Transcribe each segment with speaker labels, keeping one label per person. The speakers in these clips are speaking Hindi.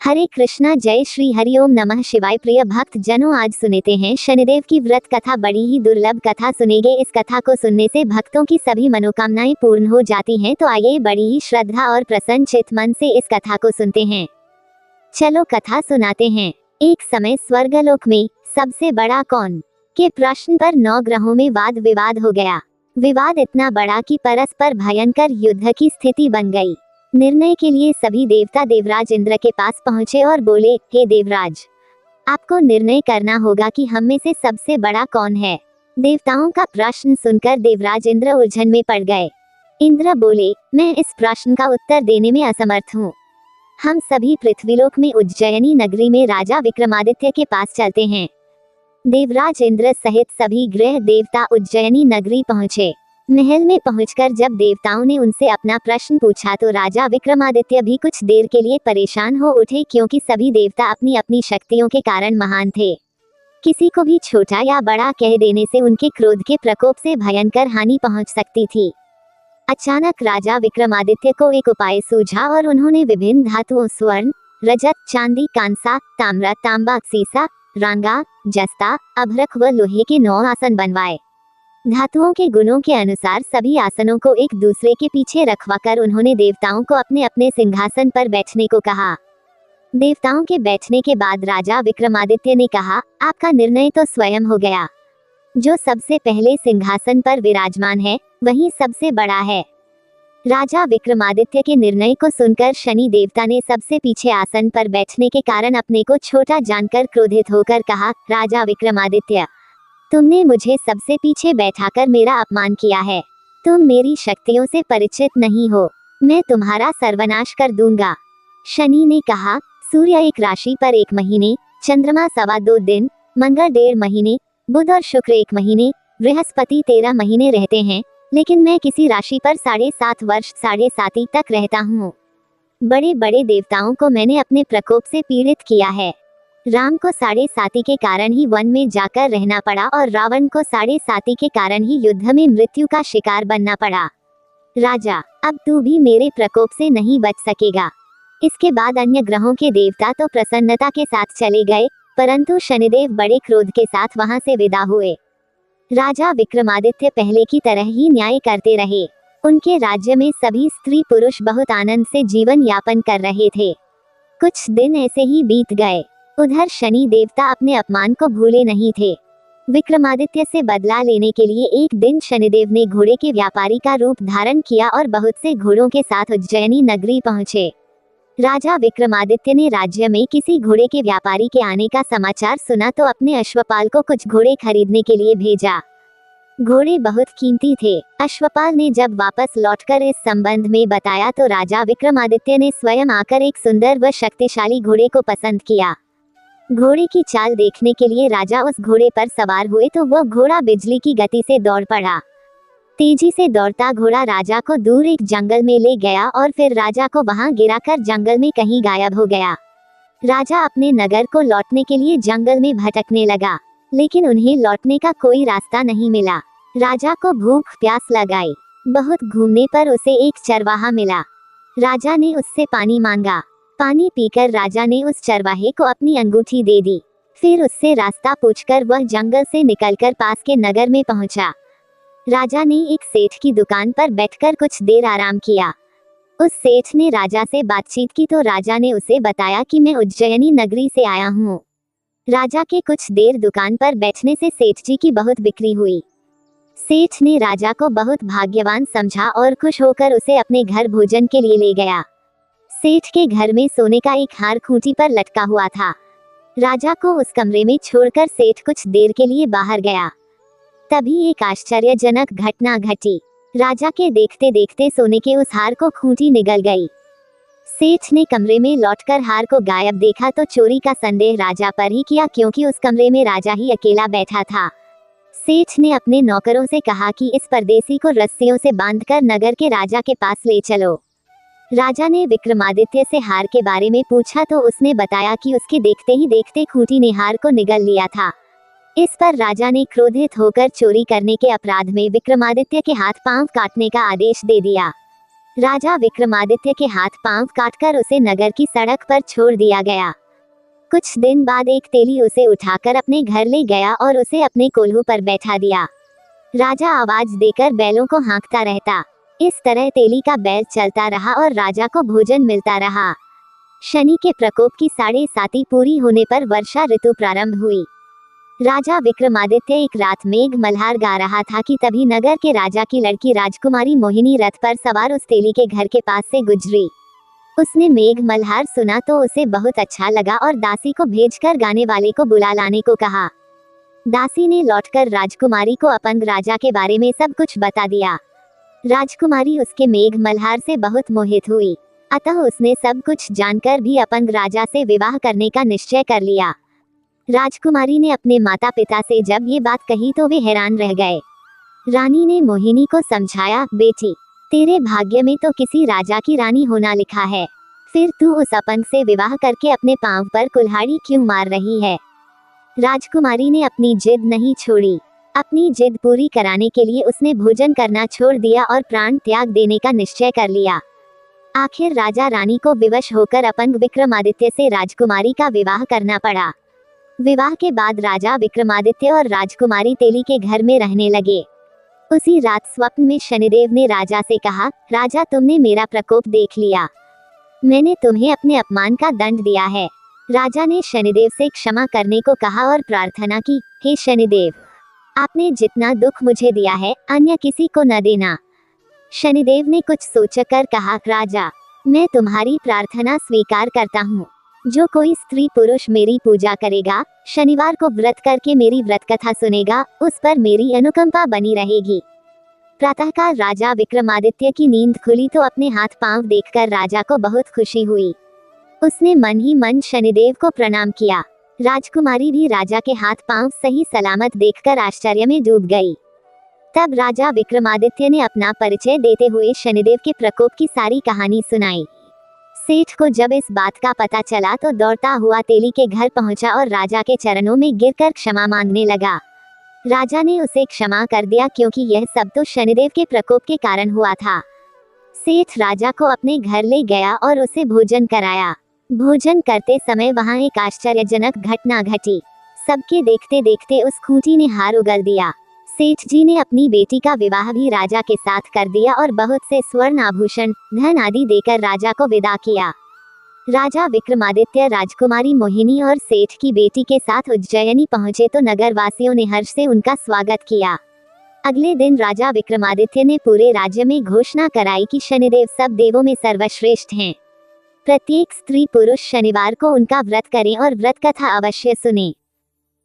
Speaker 1: हरे कृष्णा, जय श्री हरि ओम नमः शिवाय। प्रिय भक्त जनों, आज सुनते हैं शनिदेव की व्रत कथा। बड़ी ही दुर्लभ कथा सुनेंगे। इस कथा को सुनने से भक्तों की सभी मनोकामनाएं पूर्ण हो जाती हैं। तो आइए बड़ी ही श्रद्धा और प्रसन्न चित्त मन से इस कथा को सुनते हैं। चलो कथा सुनाते हैं। एक समय स्वर्गलोक में सबसे बड़ा कौन के प्रश्न पर 9 ग्रहों में वाद विवाद हो गया। विवाद इतना बड़ा कि परस्पर भयंकर युद्ध की स्थिति बन गई। निर्णय के लिए सभी देवता देवराज इंद्र के पास पहुंचे और बोले, हे देवराज, आपको निर्णय करना होगा कि हम में से सबसे बड़ा कौन है। देवताओं का प्रश्न सुनकर देवराज इंद्र उलझन में पड़ गए। इंद्र बोले, मैं इस प्रश्न का उत्तर देने में असमर्थ हूँ। हम सभी पृथ्वीलोक में उज्जयिनी नगरी में राजा विक्रमादित्य के पास चलते हैं। देवराज इंद्र सहित सभी ग्रह देवता उज्जयिनी नगरी पहुंचे। महल में पहुंचकर जब देवताओं ने उनसे अपना प्रश्न पूछा तो राजा विक्रमादित्य भी कुछ देर के लिए परेशान हो उठे, क्योंकि सभी देवता अपनी अपनी शक्तियों के कारण महान थे। किसी को भी छोटा या बड़ा कह देने से उनके क्रोध के प्रकोप से भयंकर हानि पहुंच सकती थी। अचानक राजा विक्रमादित्य को एक उपाय सूझा और उन्होंने विभिन्न धातुओं स्वर्ण, रजत, चांदी, कांसा, ताम्र, तांबा, सीसा, रांगा, जस्ता, अभ्रक व लोहे के 9 आसन बनवाए। धातुओं के गुणों के अनुसार सभी आसनों को एक दूसरे के पीछे रखवाकर उन्होंने देवताओं को अपने अपने सिंहासन पर बैठने को कहा। देवताओं के बैठने के बाद राजा विक्रमादित्य ने कहा, आपका निर्णय तो स्वयं हो गया। जो सबसे पहले सिंहासन पर विराजमान है वही सबसे बड़ा है। राजा विक्रमादित्य के निर्णय को सुनकर शनि देवता ने सबसे पीछे आसन पर बैठने के कारण अपने को छोटा जानकर क्रोधित होकर कहा, राजा विक्रमादित्य, तुमने मुझे सबसे पीछे बैठाकर मेरा अपमान किया है। तुम मेरी शक्तियों से परिचित नहीं हो। मैं तुम्हारा सर्वनाश कर दूंगा। शनि ने कहा, सूर्य एक राशि पर 1 महीने, चंद्रमा 2.25 दिन, मंगल 1.5 महीने, बुध और शुक्र 1 महीने, बृहस्पति 13 महीने रहते हैं, लेकिन मैं किसी राशि पर 7.5 वर्ष 7.5 तक रहता हूँ। बड़े बड़े देवताओं को मैंने अपने प्रकोप से पीड़ित किया है। राम को 7.5 के कारण ही वन में जाकर रहना पड़ा और रावण को 7.5 के कारण ही युद्ध में मृत्यु का शिकार बनना पड़ा। राजा, अब तू भी मेरे प्रकोप से नहीं बच सकेगा। इसके बाद अन्य ग्रहों के देवता तो प्रसन्नता के साथ चले गए, परंतु शनिदेव बड़े क्रोध के साथ वहां से विदा हुए। राजा विक्रमादित्य पहले की तरह ही न्याय करते रहे। उनके राज्य में सभी स्त्री पुरुष बहुत आनंद से जीवन यापन कर रहे थे। कुछ दिन ऐसे ही बीत गए। उधर शनि देवता अपने अपमान को भूले नहीं थे। विक्रमादित्य से बदला लेने के लिए एक दिन शनिदेव ने घोड़े के व्यापारी का रूप धारण किया और बहुत से घोड़ों के साथ उज्जयिनी नगरी पहुंचे। राजा विक्रमादित्य ने राज्य में किसी घोड़े के व्यापारी के आने का समाचार सुना तो अपने अश्वपाल को कुछ घोड़े खरीदने के लिए भेजा। घोड़े बहुत कीमती थे। अश्वपाल ने जब वापस लौटकर इस संबंध में बताया तो राजा विक्रमादित्य ने स्वयं आकर एक सुंदर व शक्तिशाली घोड़े को पसंद किया। घोड़े की चाल देखने के लिए राजा उस घोड़े पर सवार हुए तो वह घोड़ा बिजली की गति से दौड़ पड़ा। तेजी से दौड़ता घोड़ा राजा को दूर एक जंगल में ले गया और फिर राजा को वहां गिराकर जंगल में कहीं गायब हो गया। राजा अपने नगर को लौटने के लिए जंगल में भटकने लगा, लेकिन उन्हें लौटने का कोई रास्ता नहीं मिला। राजा को भूख प्यास लगाई। बहुत घूमने पर उसे एक चरवाहा मिला। राजा ने उससे पानी मांगा। पानी पीकर राजा ने उस चरवाहे को अपनी अंगूठी दे दी। फिर उससे रास्ता पूछकर वह जंगल से निकलकर पास के नगर में पहुंचा। राजा ने एक सेठ की दुकान पर बैठकर कुछ देर आराम किया। उस सेठ ने राजा से बातचीत की तो राजा ने उसे बताया कि मैं उज्जयिनी नगरी से आया हूँ। राजा के कुछ देर दुकान पर बैठने से सेठ जी की बहुत बिक्री हुई। सेठ ने राजा को बहुत भाग्यवान समझा और खुश होकर उसे अपने घर भोजन के लिए ले गया। सेठ के घर में सोने का एक हार खूंटी पर लटका हुआ था। राजा को उस कमरे में छोड़कर सेठ कुछ देर के लिए बाहर गया। तभी एक आश्चर्यजनक घटना घटी। राजा के देखते देखते सोने के उस हार को खूंटी निगल गई। सेठ ने कमरे में लौटकर हार को गायब देखा तो चोरी का संदेह राजा पर ही किया, क्योंकि उस कमरे में राजा ही अकेला बैठा था। सेठ ने अपने नौकरों से कहा कि इस परदेसी को रस्सियों से बांधकर नगर के राजा के पास ले चलो। राजा ने विक्रमादित्य से हार के बारे में पूछा तो उसने बताया कि उसके देखते ही देखते खूंटी ने हार को निगल लिया था। इस पर राजा ने क्रोधित होकर चोरी करने के अपराध में विक्रमादित्य के हाथ पांव काटने का आदेश दे दिया। राजा विक्रमादित्य के हाथ पांव काटकर उसे नगर की सड़क पर छोड़ दिया गया। कुछ दिन बाद एक तेली उसे उठाकर अपने घर ले गया और उसे अपने कोल्हू पर बैठा दिया। राजा आवाज देकर बैलों को हाँकता रहता। इस तरह तेली का बैल चलता रहा और राजा को भोजन मिलता रहा। शनि के प्रकोप की 7.5 पूरी होने पर वर्षा ऋतु प्रारंभ हुई। राजा विक्रमादित्य एक रात मेघ मल्हार गा रहा था कि तभी नगर के राजा की लड़की राजकुमारी मोहिनी रथ पर सवार उस तेली के घर के पास से गुजरी। उसने मेघ मल्हार सुना तो उसे बहुत अच्छा लगा और दासी को भेजकर गाने वाले को बुला लाने को कहा। दासी ने लौटकर राजकुमारी को अपंग राजा के बारे में सब कुछ बता दिया। राजकुमारी उसके मेघ मल्हार से बहुत मोहित हुई, अतः उसने सब कुछ जानकर भी अपंग राजा से विवाह करने का निश्चय कर लिया। राजकुमारी ने अपने माता पिता से जब ये बात कही तो वे हैरान रह गए। रानी ने मोहिनी को समझाया, बेटी, तेरे भाग्य में तो किसी राजा की रानी होना लिखा है, फिर तू उस अपंग से विवाह करके अपने पांव पर कुल्हाड़ी क्यों मार रही है। राजकुमारी ने अपनी जिद नहीं छोड़ी। अपनी जिद पूरी कराने के लिए उसने भोजन करना छोड़ दिया और प्राण त्याग देने का निश्चय कर लिया। आखिर राजा रानी को विवश होकर अपंग विक्रमादित्य से राजकुमारी का विवाह करना पड़ा। विवाह के बाद राजा विक्रमादित्य और राजकुमारी तेली के घर में रहने लगे। उसी रात स्वप्न में शनिदेव ने राजा से कहा, राजा, तुमने मेरा प्रकोप देख लिया, मैंने तुम्हें अपने अपमान का दंड दिया है। राजा ने शनिदेव से क्षमा करने को कहा और प्रार्थना की, हे शनिदेव, आपने जितना दुख मुझे दिया है अन्य किसी को न देना। शनिदेव ने कुछ सोचकर कहा, राजा, मैं तुम्हारी प्रार्थना स्वीकार करता हूँ। जो कोई स्त्री पुरुष मेरी पूजा करेगा, शनिवार को व्रत करके मेरी व्रत कथा सुनेगा, उस पर मेरी अनुकंपा बनी रहेगी। प्रातःकाल राजा विक्रमादित्य की नींद खुली तो अपने हाथ पांव देखकर राजा को बहुत खुशी हुई। उसने मन ही मन शनिदेव को प्रणाम किया। राजकुमारी भी राजा के हाथ पांव सही सलामत देखकर आश्चर्य में डूब गई। तब राजा विक्रमादित्य ने अपना परिचय देते हुए शनिदेव के प्रकोप की सारी कहानी सुनाई। सेठ को जब इस बात का पता चला तो दौड़ता हुआ तेली के घर पहुंचा और राजा के चरणों में गिरकर क्षमा मांगने लगा। राजा ने उसे क्षमा कर दिया क्योंकि यह सब तो शनिदेव के प्रकोप के कारण हुआ था। सेठ राजा को अपने घर ले गया और उसे भोजन कराया। भोजन करते समय वहां एक आश्चर्यजनक घटना घटी। सबके देखते देखते उस खूंटी ने हार उगल दिया। सेठ जी ने अपनी बेटी का विवाह भी राजा के साथ कर दिया और बहुत से स्वर्ण आभूषण, धन आदि देकर राजा को विदा किया। राजा विक्रमादित्य राजकुमारी मोहिनी और सेठ की बेटी के साथ उज्जैनी पहुंचे तो नगरवासियों ने हर्ष से उनका स्वागत किया। अगले दिन राजा विक्रमादित्य ने पूरे राज्य में घोषणा कराई कि शनिदेव सब देवों में सर्वश्रेष्ठ हैं। प्रत्येक स्त्री पुरुष शनिवार को उनका व्रत करें और व्रत कथा अवश्य सुने।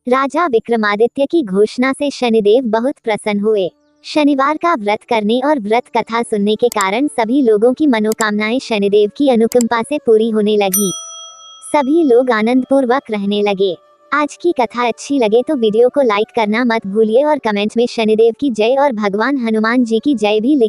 Speaker 1: राजा विक्रमादित्य की घोषणा से शनिदेव बहुत प्रसन्न हुए। शनिवार का व्रत करने और व्रत कथा सुनने के कारण सभी लोगों की मनोकामनाएं शनिदेव की अनुकंपा से पूरी होने लगी। सभी लोग आनंद पूर्वक रहने लगे। आज की कथा अच्छी लगे तो वीडियो को लाइक करना मत भूलिए और कमेंट में शनिदेव की जय और भगवान हनुमान जी की जय भी लिख